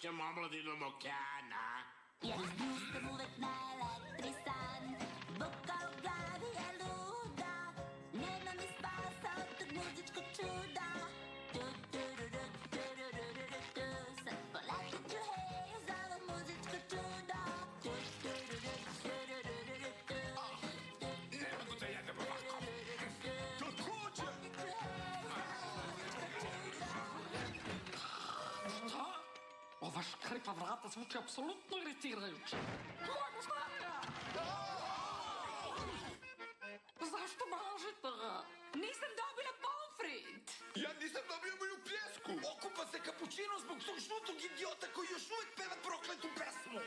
najčešćom omladinom okeana. Jer nju sam uvek naelektrisan, buka u glavi je luda, nema mi spasa od tog muzičkog čuda. Sad poletit ću hej uz ovo muzičko čudo. Ne mogu da jedem ovako. Takođe! Šta? Ova škripa vrata zvuči apsolutno iritirajuće. Zašto mažite? Nisam dobila pomfrit. Ja nisam dobio moju pljesku! Okupa se kapućino zbog tog žutog idiota koji još uvek peva prokletu pesmu!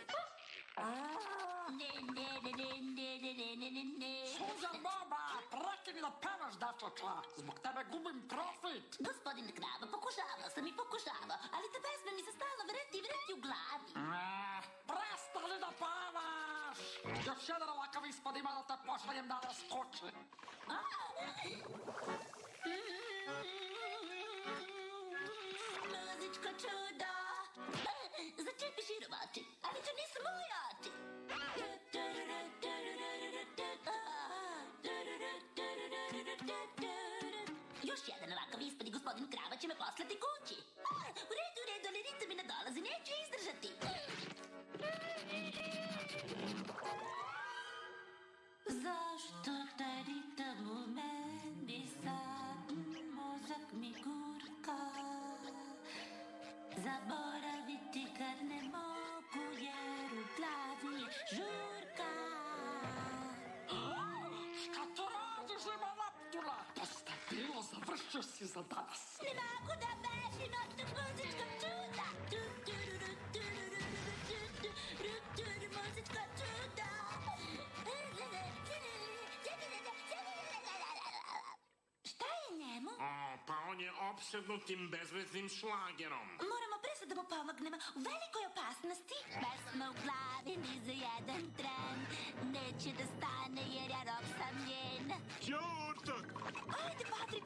Suza baba, prekini da pevaš, dečača. Zbog tebe gubim profit. Gospodine Krava, pokušavao sam i pokušavao, ali te pesme mi se stalno vrti u glavi. Prestani da pevaš! Još jedan ovakav ispod ima da te pošaljem danas kući. Muzičko čudo. Začepi širom oči, ali to nisu moji oči. Još jedan ovakav ispad i gospodin Krava će me poslati kući. U redu, ali ritam mi ne dolazi, neću izdržati. Zašto taj ritam u meni sad, mozak mi gurka? Zaboraviti ga ne mogu jer u glavi je žurka. Šta to radiš, ima laptula? Dosta je bilo, završio si za danas. Ne mogu da bežim od tog muzičkog čuda. Muzičko čudo. Šta je njemu? Pa on je opsednut tim bezveznim šlagerom. Moramo brzo da mu pomognemo, u velikoj opasnosti. Pesma u glavi ni za jedan tren, neće da stane jer ja rok sam njen. Ćao, ortak! Ajde, Patrik,